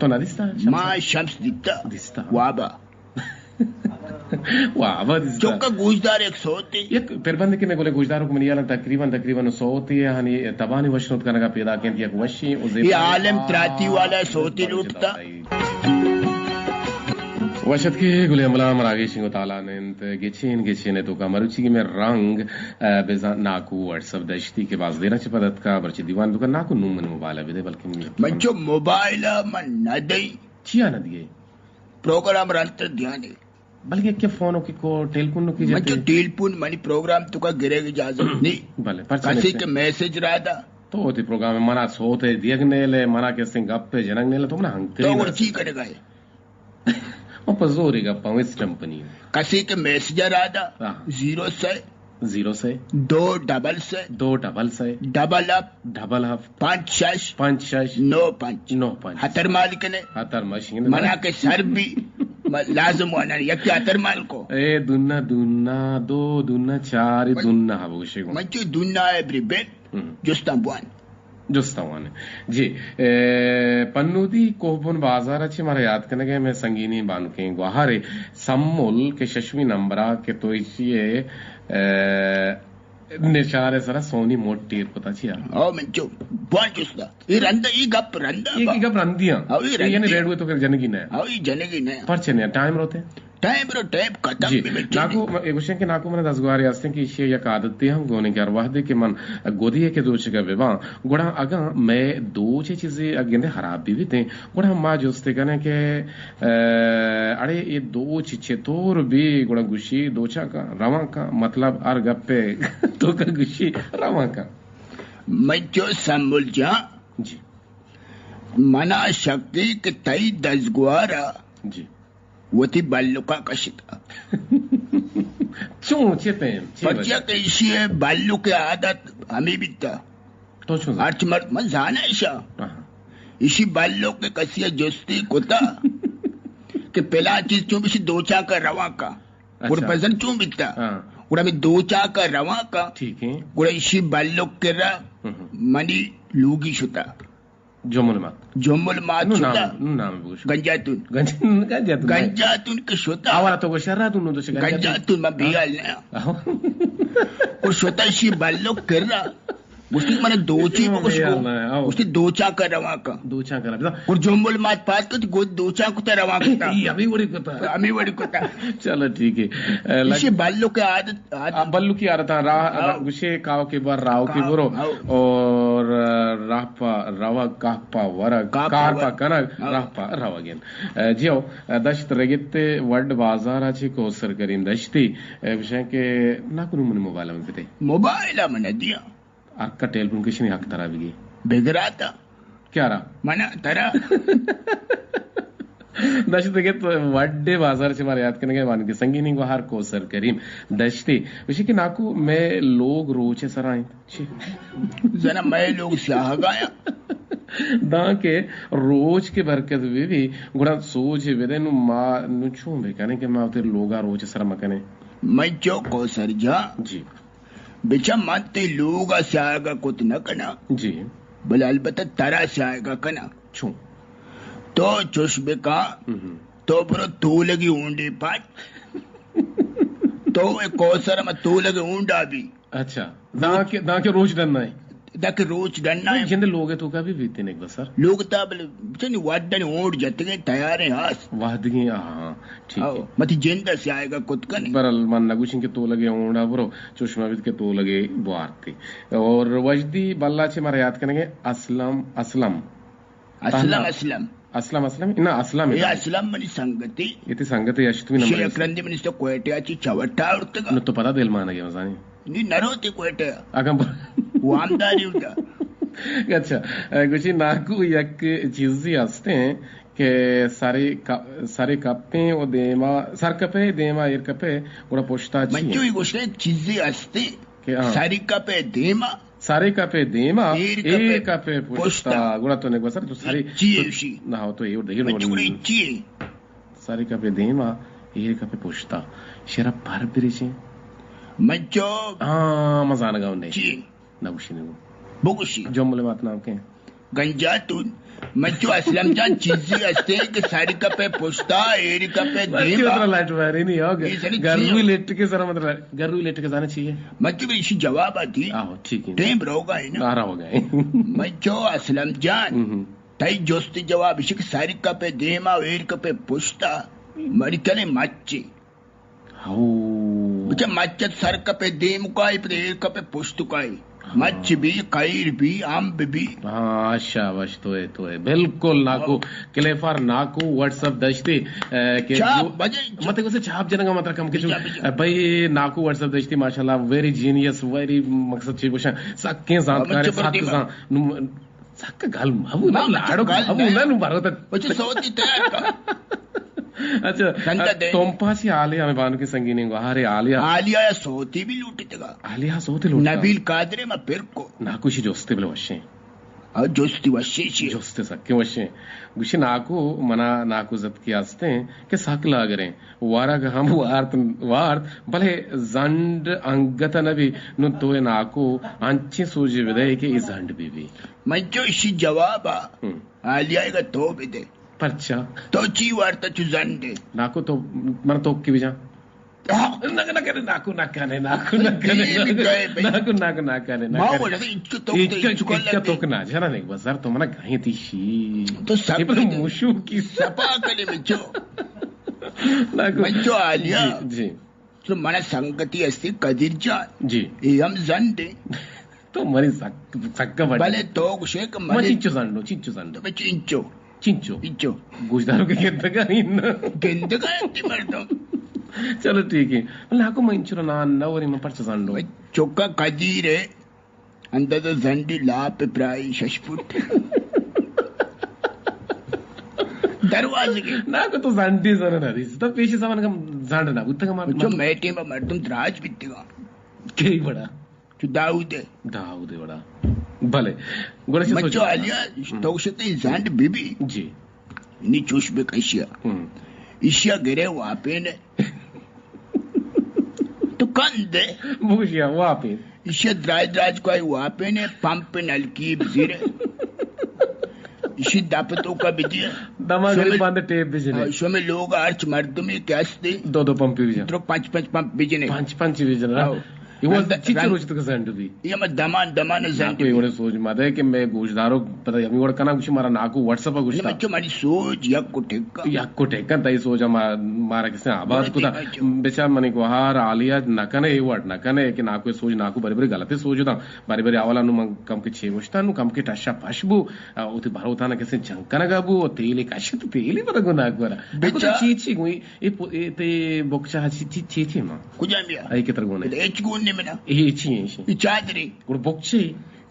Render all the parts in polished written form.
तो ना दिसता मा शम्स दिसता वाबा दिसता चौका गुजदार एक सोती एक पेरबंद के गोले गुजदारों को मनियाला तकरीबन सोती है हनी तबानी वशनुत करने का पैदा किया एक वशी ये आलम त्राती वाला सोती लूटता वशत के गुले अमला मरागे शिंगो ताला ने गेचेन तो का मरुची में रंग बेजा नाकू व्हाट्सएप दश्ती के पास देना चपदत का बरची दीवान दुका नाकू नुमन मोबाइल विदे बल्कि मंचो मोबाइल मन नदई चिया नदिए प्रोग्राम रंत ध्यान बल्कि क्या फोन की को टेलीफोन की मंचो टेलीफोन मनी प्रोग्राम तुका गिरे की इजाजत नहीं भले कसी के मैसेज रादा तो होती प्रोग्राम में मना सोते दियगने ले मना के सिंग गप्पे जनगने ले तो मना हंकरी तो वो ची करेगा वो पजोरी गप्पा वेस्ट कंपनी कसी के मैसेजर आदा 0 से 2 डबल से डबल अप 5 6 9 5 हतर मालिक ने हतर मशीन मना के सर भी लाजम वाना यक्ति हतर माल को ए दुन्ना 2 दुन्ना 4 दुन्ना हबुशी को मंचो दुन्ना एवरी बेट जुस्तावान जी पन्नूदी कोहबुन बाजार अच्छे मारा याद करने गए मैं संगीनी बानुके गुहारे सम्मुल के शश्वी नंबरा के तो इसीए निशारे सरा सोनी मोटी पता छिया ओ मंचो बुआन जुस्ता ये गप रंदिया ये ने रेडवे तो कर जनगी ने परचे ने टाइम रोते टाइम खत्म नाकू एक विषय के नाकू मन 10 गुआरे आस्ते कि इसे या आदत हम गोने के अरवाह दे के मन गोदी के दोच का विवा गुड़ा अगा मैं दो चीजें अगेंदे खराब भी थे गुड़ा मां जोस्ते कने के अरे ये दो चीजें तोर भी गुड़ा गुशी दोचा का रवा का मतलब अर गप्पे तो का गुशी रवा का मैं जो संभल जा जी मना शक्ति के 10 गुआरा जी वती बाल्लू का कशिता बच्चा के इसी बाल्लू के आदत हमें भी था तो अर्थ मत जाना ऐसा इसी बाल्लू के कसिया जोस्ती कोता कि पहला चीज चुम इसी 2 चा का रवा का और पसंद चुम बिता उड़ा में 2 चा का रवा का ठीक है उड़ा इसी बाल्लू के रा मनी लूगी शुता जोमुल मात नाम गंजातुन के शोता आवारा तो शर्रा तुन तो गंजातुन मैं बिगाल ना और शोता शी बाल्लो कर रहा उसकी मैंने 2 ची उसकी 2 चा कर रवा का और जोमुल मात पास को 2 चा को रवा का अभी बड़ी कोता चलो ठीक है इसी बाल्लो के आदत बल्लू की आदत गुशे काव के बार राव की बुरो और रापा रवा कापा वरा कारपा कनक रापा रवागेन जियो दश्त रगिते वर्ड बाजार आछे को सर करीम दश्ती विषय के नाकुनु मन मोबाइल में पते मोबाइल में दिया अक्का टेलीफोन किसी ने हक तरा भी बेगराता क्या रहा मना तरा दश्ते के वड्डे बाजार से मारे याद करने के मान के संगीनी गुहार को सर करीम दश्ते विषय के नाकू मैं लोग रोचे सराय जना मैं लोग स्याह गाया दा के रोज के बरकत भी गुड़ा सोच वेदे नु मा नु छू बे कने के मा उते लोगा रोज सर मकने मैं जो को सर जा जी बेचा मानते लोग आएगा कुछ न कना जी बोले अलबत्ता तारा से आएगा कना छू तो चुष्बे का तो बरो तू लगी ऊंडी पाट तो एक कोसर में तू लगी ऊंडा भी अच्छा दा के रोज डरना है दाके रोज डरना है जिंदे लोग है तो का भी बीते ने एक बार सर लोग ताबले चनी वाडन ओड जतगे तैयार है हां वादगी हां ठीक है मत जिंदा से आएगा कुछ का नहीं बरल मन नगुशिन के तो लगे ओंडा ब्रो चुष्माविद के तो लगे बुआरती और वजदी बल्ला छे मारे याद करेंगे असलम इना असलम ये असलम मनी संगति इति संगति अष्टमी नंबर शेख रंदी मिनिस्टर कोयट्याची चवटा उरतगा न तो पता दिल मानेगे मजानी नी नरोते कोयट्या अगम वो आमदारी उठा अच्छा कुछ नाकू यक चीज़ी असते हैं कि सारे कपे और देमा सर कपे देमा एर कपे उड़ा पोष्टा चाहिए मंजू ये कुछ चीज़ी असते सारी कपे देमा एक कपे पोष्टा गुड़ा तो नहीं बसर तो सारी चीज़ी ना हो तो ये उड़ देखिए सारी कपे देमा एक कपे पोष्टा शराब भर बिरेचे मंजो मजान गाँव नहीं नगुशी बुगुशी जोमुले मात नाम के गंजातुन मच्चो असलम जान चीज़ी असते कि सारी कपे पुष्टा एरी कपे देवा लाइट वारी नहीं होगा गरवी लेट के सर मतलब गरवी लेट के जाना चाहिए मच्चो भी इसी जवाब आती आओ ठीक है टेम रोगा है ना आ रहा होगा मच्चो असलम जान तई जोस्ती जवाब इसी कि सारी कपे देमा एरी कपे पुष्टा मरी चले मच्ची मुझे मच्चत सर कपे देम काई पे एरी कपे पुष्ट काई मच्छ भी कैर भी अम्ब भी हाँ शाबाश तो है बिल्कुल नाकू क्लेफर नाकू व्हाट्सएप दश्ती के मतलब उसे छाप जनगा मतलब कम के भाई नाकू व्हाट्सएप दश्ती माशाल्लाह वेरी जीनियस वेरी मकसद छी बुशा सक्के जानकारी सक्के गल माबू ना लाडो माबू ना नु बारो तक बच्चे सोती तैयार अच्छा तुम पास ही आलिया में बानु की संगीनी को अरे आलिया या सोती भी लूटी तेगा आलिया सोती लूटी नबील कादरे में फिर को नाकुशी जोस्ते बिलो वशे जोस्ती वशे जोस्ते सक्के वशे गुशी नाकू मना नाकू जत की आस्ते के सक लाग रहे वारा का हम वार्त भले जंड अंगत नबी नु तो नाकू अंची सूजी विदय के इस जंड भी मैं जो इसी जवाब आलिया का तो भी दे पर्चा तो ची वार्ता चुजंडे नाकू तो मन तो की बिजा नाकू नाकाने तो ना जरा नहीं बाजार तो मना कहीं थी शी तो सब मुशु की सपा कले में जो नाकू जो आलिया जी तो मना संगति अस्ति कदीर जान जी ये हम जंडे तो मरी सक्का भले तो शेक मरी चिंचो संडो चिंचो चिंचो गुजदारों के गेंदगा मर्दों चलो ठीक है नाको मंचुरो ना नवरी में पर्च संडो चोका कदीरे अंदर जंडी लाप प्राई शशपुट दरवाजे के नाको तो जंडी जरा ना दिस तो पेशी सामान का जंड ना उतना मार जो मैटे में मर्दम द्राज बित्तेगा के बड़ा जो दाऊद बड़ा भले गोरे से बच्चों आलिया तो उसे जंड बीबी जी नी चूश बे कैशिया इशिया गिरे वहां पे ने तो कंदे मुशिया वहां पे इशिया द्राज को आई वहां पे ने पंप नलकी बिजिरे इसी दापतों का बिजिया दमागली बांधे टेप बिजने इसमें में लोग आर्च मर्द में कैसे दो पंप बिजने तो पांच पंप बिजने पांच बिजने इवन चिच्चो रोज तो जंडु भी ये मैं दमान जंडु ये वाले सोच मादे कि मैं गोशदारो पता है अभी वाला कना कुछ मारा नाकू व्हाट्सएप पर कुछ मैं जो मारी सोच यक को ठेका तई सोच मारा किसे आवाज को था बेचा मने को हार आलिया नकने ये वर्ड नकने कि नाकू सोच नाकू बरी गलत सोच था बरी आवाला नु कम के छे वस्ता नु कम के टशा पशबू उति बारो था ना कैसे जंकना गाबू तेली काशित तेली पर को नाकू वाला बेचा चीची कोई ए ते बोक्चा चीची मा कुजामिया आई के तरगोने एच गुन में ये चादरी गुड़ बोक्चे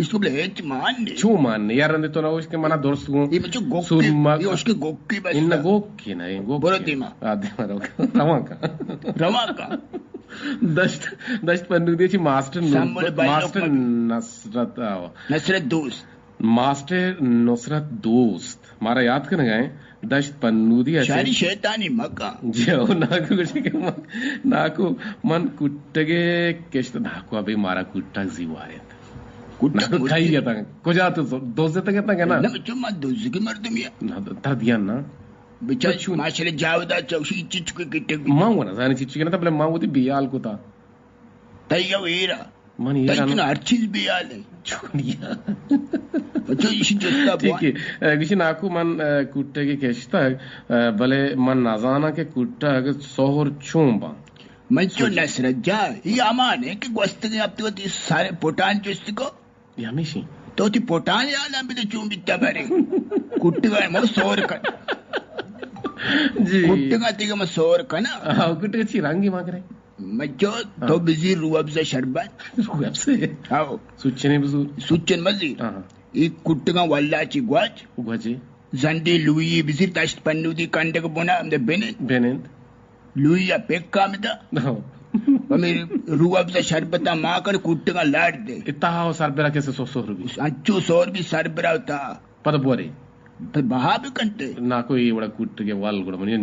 इसको बोले एच मान छू मान यार ने तो ना उसके मना दोस्त को ये बच्चों गोक्की ये उसके गोक्की बस इन गोक्की ना ये गोक्की बोरतीमा आदि मारो रवा का दस्त पन्नू दी मास्टर नुसरत दोस्त मारा याद करने गए दश्त पन्नूदी शारी शैतानी मक्का जो नाकू मन कुट्टगे केश्त नाकू अभी मारा कुट्टा जीवारे कुट्टा खाई गया था कुजा तो दोस्त तक कितना कहना ना बच्चों मत दोस्त की मर्द मिया ना तर दिया ना बेचारा माशले जावदा चौशी चिचके किटे मां वो ना जाने चिचके ना तबले मां वो थी बियाल को था तैया वेरा मन ये ना हर चीज बियाल है छोड़िया बच्चों इसी जस्ता ठीक है किसी नाकू मन कुट्टे के केश्ता भले मन नाजाना के कुट्टा के सोहर चूंबा मैं जो नसरत जा ये अमान है कि गोश्त के अब तो सारे पोटान जोस्त को यामिशी तो ती पोटान याद हम भी तो चूं बित्ता बारे कुट्टे का मैं सोर का जी कुट्टे का तीका मैं सोर का ना हाँ कुट्टे का चिरांगी मांग रहे मैं जो तो बिजी रूअफ़ज़ा शरबत रूअफ़ज़ा हाँ सुच्चने बज़ूर सुच्चन मज़ीद एक कुट्टे का वल्ला ची ग्वाजी जंडी लुई बिजी तश्त पन्नू दी कंडे को बोना हमने बेनेंद लुई या पेक काम था मेरी रूअफ़ज़ा शरबता माँ कर कुट्टे का लाड दे इतना हो सरबरा कैसे 100 रुपये अच्छू 100 भी सरबरा होता पता बोरे बहा भी कंटे ना कोई बड़ा कुट्टे के वाल गुड़ मनी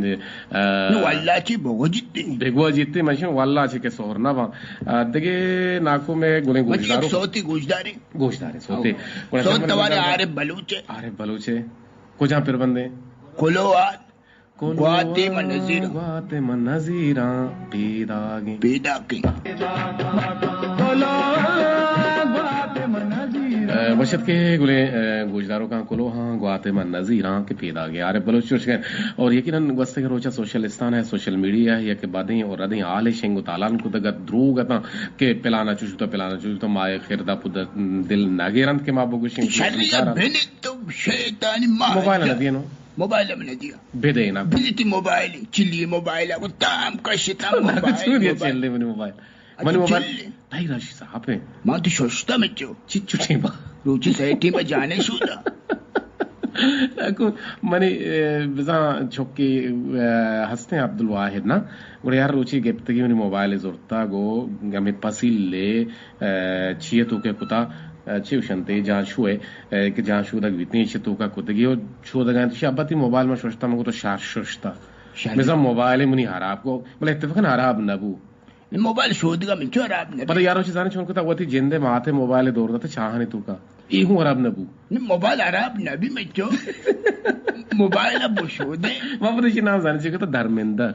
वल्ला ची बेगवा जीते मशीन वल्ला ची के सोहर ना बा देखे नाको में गुने गुजदारी गोश्तारे सोते सोत तवारे आरे बलूचे कुछ फिर बंदे कोलोआत ग्वाते मनजीरा पेदागे वशत के गुले गुजदारों का कुलो हाँ ग्वाते मन नजीरा के पैदा गया अरे बलोच गए और यकीनन वस्ते के रोचा सोशलिस्तान है सोशल मीडिया है या के बादें और रदें आले शेंगो तालान को तक द्रोग ता के पिलाना चुचु तो माए खिरदा पुद दिल नागेरंत के माबो गुशिंग मोबाइल न दिए नो मोबाइल में दिया बेदे ना बिलिटी मोबाइल चिल्ली मोबाइल को ताम का शिता मोबाइल मनी मोबाइल भाई राशि साहब है मां तो सोचता मैं जो चिचुटी बा रुचि सैटी में जाने शुदा को मनी बिजा छोकी हंसते अब्दुल वाहिद ना गुड़े यार रुचि गेप्तगी मनी मोबाइल जोरता गो गमे पसीले चियतु के कुता चिवशंते जहाँ छुए कि जहाँ छुदा वितनी चितु का कुतगी और छुदा गए तो शाबाती मोबाइल में सोचता मको तो शार सोचता बिजा मोबाइल मुनी हराब को बोले इत्तेफाकन हराब नबू मोबाइल शोध का मिचो हराब ने पर यारो जाने छोन को ता वती जिंदे माथे मोबाइल दौड़ता था चाहने तू का ई हूं हराब नबू ने मोबाइल हराब नबी मिचो मोबाइल अब शोधे बाबू जी नाम जाने चाहिए तो धर्मेंद्र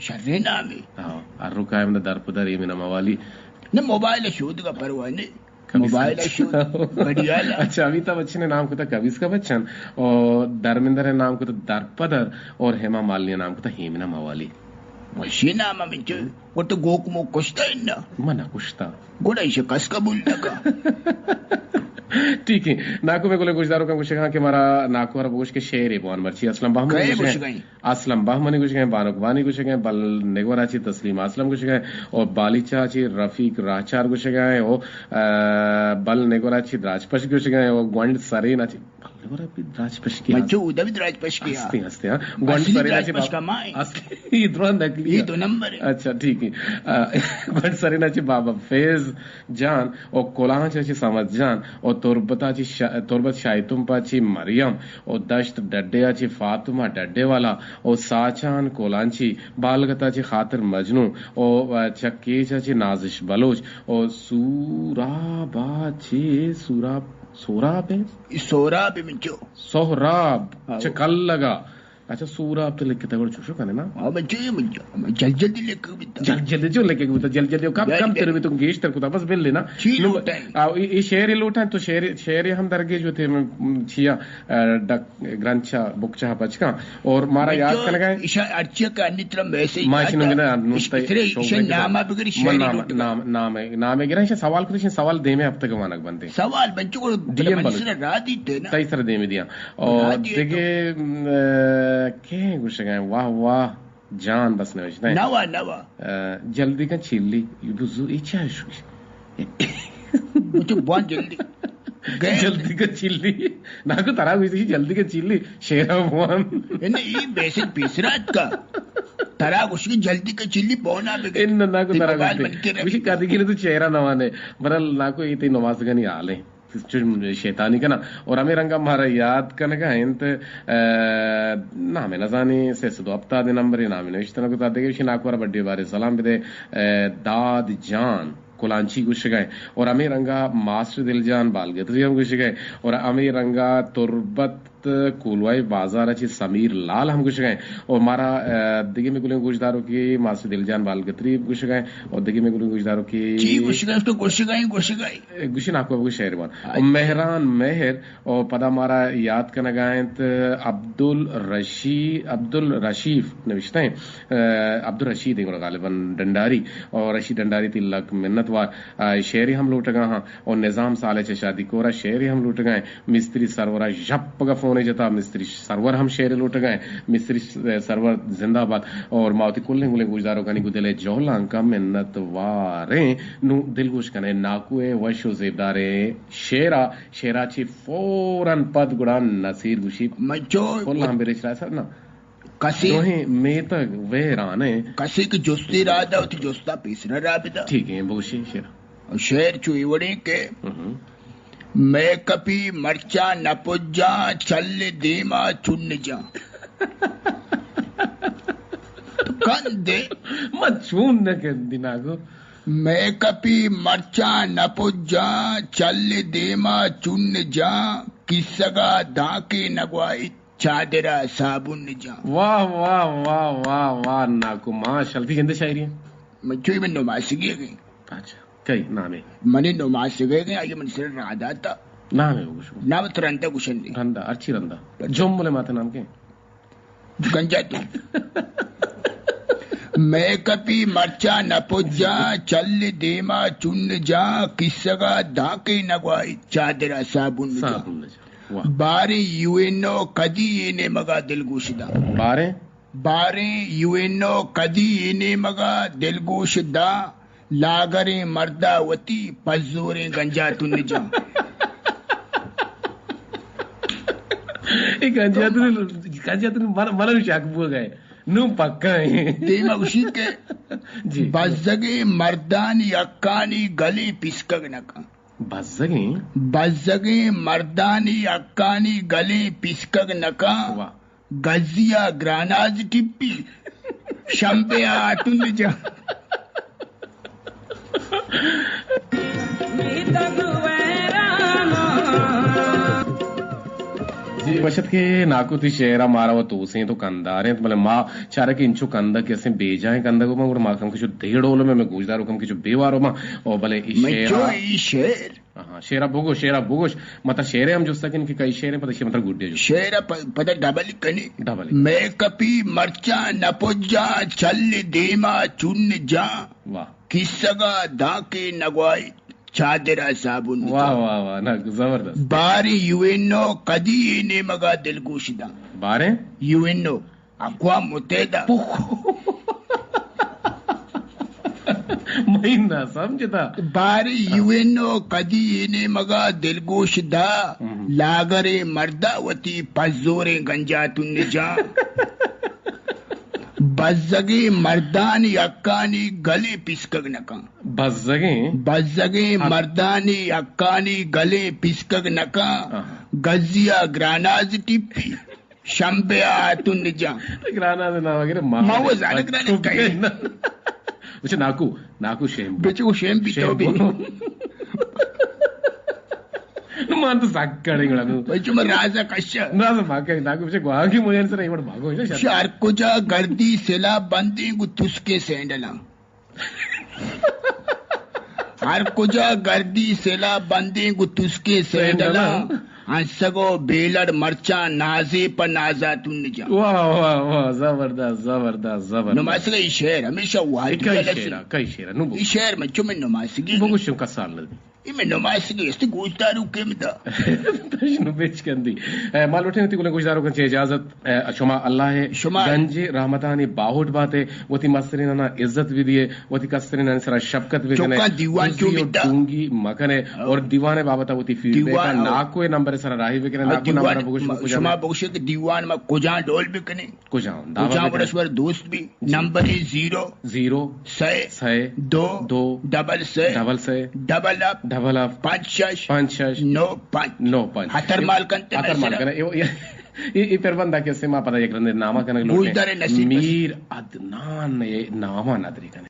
शर्रे नाम है हां अरु कायम द दरपदर ये मेरा मवाली ने मोबाइल शोध का परवाह ने मोबाइल शोध बढ़िया अच्छा अमिताभ बच्चन ने नाम को था कविस का बच्चन और धर्मेंद्र ने नाम को था दरपदर और हेमा मालिनी नाम को था हेमिना मवाली वशी नाम मिचो वो तो गोक मो कुश्ता इन्ना मना कुश्ता गोड़ा इसे कस का बोलने का ठीक है नाको में गोले गुजदारों का कुछ कहा कि हमारा नाको हर बोश के शेर है बहुत मर्ची असलम बाह मनी कुछ गए असलम बाह मनी कुछ गए बानुक बानी कुछ गए बल नेगोराची तस्लीम असलम कुछ गए और बालीचा ची रफीक राचार कुछ गए और बल नेगोराची राजपश कुछ गए और ग्वांड सरे नाची राजपश की बच्चो उधर भी राजपश की हंसते हंसते हां ग्वांड सरे नाची असली इधर नकली ये दो नंबर है अच्छा ठीक है ग्वांड सरे नाची बाबा फैज जान और कोलां चाची समझ जान और तुरबत शायतुंपाची मरियम और दश्त डड्डेयाची फातिमा डड्डेवाला और साचान कोलांची बालगताची खातिर मजनू और चक्केचाची नाजिश बलोच और सूराबाची सोराब मिंचो सोहराब चकल लगा अच्छा सूराब तो लिख के तगड़ छुशो कने ना हां बच्चे ये मिंचो जल्दी लेके बिता जल्दी जो लेके बिता जल्दी कम तेरे भी तुम गेश तर कुता बस बिल लेना ये शेर लोटा तो शेर हम दरगे जो थे छिया ग्रंचा बुकचा बचका और मारा याद कर लगा ईशा अर्चिया का अन्यत्र वैसे माचिनो ने नुस्ते नाम बगरी शेर नाम है गिरा सवाल कुछ सवाल दे में अब तक मानक बनते सवाल बच्चों को डीएम रात ही थे ना तई तरह दे में दिया और देखे के कुछ गए वाह वाह जान बस ने वजना नवा जल्दी का चिल्ली बुजु इच्छा मुझे बहुत जल्दी का चिल्ली नाको तरा हुई जल्दी का चिल्ली शेरा भवन ये बेसिक पीसरात का तरा उसकी जल्दी का चिल्ली पौना पे इन नाको तरा विशी कादी के तो चेहरा नवाने बरल नाको इते नमाज गनी आले शैतानी का ना और हमें रंगा हमारा याद करने का इंत ना हमें नजानी से सदो हफ्ता दे नंबर ना हमें इस तरह को ताते के नाकुरा बड्डे बारे सलाम बिदे दाद जान कोलांची गुश गए और हमें रंगा मास्टर दिलजान बालगतरी हम गुश गए और हमें रंगा तुरबत कोलवाई बाजार समीर लाल हम गुश गए और हमारा दिगे में गुले गुजदारों की मास्टर दिलजान बालगतरी गुश गए और दिगे में गुले गुजदारों की गुश नाको गुश शहर और मेहरान मेहर और पदा हमारा याद करना गायं अब्दुल रशीफ नविश्ता है अब्दुल रशीद गालिबन डंडारी और रशीद डंडारी तिलक मिन्नतवार शेरी हम लूट गए हाँ और निजाम साले से शादी कोरा शेरी हम लूट गए मिस्त्री सरवरा झप का फोन जता मिस्त्री सरवर हम शेर लूट गए मिस्त्री सरवर जिंदाबाद और मावती कुल्ले गुले गुजदारों का निकुदले जोलां का मिन्नत वारे नु दिलगुश कने नाकुए वशो जेबदारे शेराची फौरन पद गुड़ान नसीर गुशी मजो कुल्ला हम बेरेचरा सर ना कसी दोहे मेतक वेराने कसी की जोस्ती रादा उती जोस्ता पीसना राबिदा ठीक है बुशी शेर चुई वड़े के मैं कभी मरचा न पुज्जा चल देमा चुन जा तो कंदे मत चुन न के दिनागो मैं कभी मरचा न पुज्जा चल देमा चुन जा किसगा धाके नगवाई चादरा साबुन जा। वाह वाह वाह वाह वाह नाकू माशाल्लाह जिंदे शायरी है मचो में नमाज गए। अच्छा कई नाम है मने नमाज गए आगे मन से राधा था नाम है वो नाम रंदा कुशन रंदा अच्छी रंदा जोम्बले माता नाम के गंजा तू मैं कपी मर्चा न पुजा चल देमा चुन जा किसगा धाके नगवाई चादरा साबुन जा। बारे यूएनओ कदी येने मगा दिलगोशदा बारे यूएनओ कदी येने मगा दिलगोशदा लागरे मर्दावती पजोरे गंजा तुन जा। गंजा तुन मन शाक बुआ गए नू पक्का है देमा उसी के जी बजगे मर्दानी अक्कानी गली पिसकग नका बजगे मर्दानी अक्कानी गली पिसकग नका गजिया ग्रानाज टिप्पी शंबे आतुन जा। वशत के नाकू ती शेरा मारा वो तोसे तो कंदार है मतलब माँ चारा के इंचो कंदा कैसे बेजा है कंदा को माँ माँ कम किचु देड़ोलो में मैं गुजदारो कम किचु बेवारो माँ और भले शेर हाँ शेरा बोगोश मतलब शेरे हम जो सकिन कि कई शेरे पता मतलब गुड्डे जो शेरा पता डबल कनी मैं कपी मर्चा नपुजा चल देमा चुन जा वाह किसगा धाके नगवाई चादरा साबुन वाह वाह वाह ना जबरदस्त। बारे यूएनओ कदी येने मगा दिलगोशदा बारे यूएनओ अक़वाम मुत्तहिदा महीना समझता बारे यूएनओ कदी येने मगा दिलगोशदा लागरे मर्दावती पजोरे गंजा तुन जा। बजगे मर्दानी अक्कानी गले पिसकग नका बजगे मर्दानी अक्कानी गले पिसकग नका गजिया ग्रानाज टिप्पी शंबे आतुन जा। ग्रानाज ना वगैरह मावो जाने ग्रानाज कहे अच्छा नाकू शेम बेचो शेम भी तो भी मान तो साकड़ेंगला बेचो मैं राजा कश्य ना तो भागे नाकू बेचे गुआंगी मुझे से नहीं बड़ भागो है शार कुजा गर्दी सेला बंदी गुतुस्के सेंडला हर कुजा गर्दी सेला बंदी गुतुस्के सेंडला हंसगो बेलड़ मर्चा नाजे पर नाजा तुन जा। वाह वाह वाह जबरदस्त नमाज का शेर हमेशा वाइट कई शेर नु शेर में चुमे नमाज की बोगुशु का साल इमे नमाज की este गुजदारू केमदा तशनु बेच कंदी मालूटे नती कुले गुजदारू कंचे इजाजत शुमा अल्लाह है गंजे रहमतानी बाहुट बाते वती मसरिना ना इज्जत विदिए वती कसरिना सरा शफकत विदने चोका दीवान क्यों मिदा दूंगी मकने और दीवाने बाबता वती फीडबैक का नाको नंबर सरा राही विकने नाको नंबर बोगुशु शुमा बोगुशु के दीवान में कोजा डोल बिकने कोजा बरसवर दोस्त भी नंबर 0 2 डबल से डबल अप 5 9 5 हतर माल कंते ये पेरबंदा के से मा पता एक रंदे नामा कने लोटे मीर अदनान ये नामा नदरी कने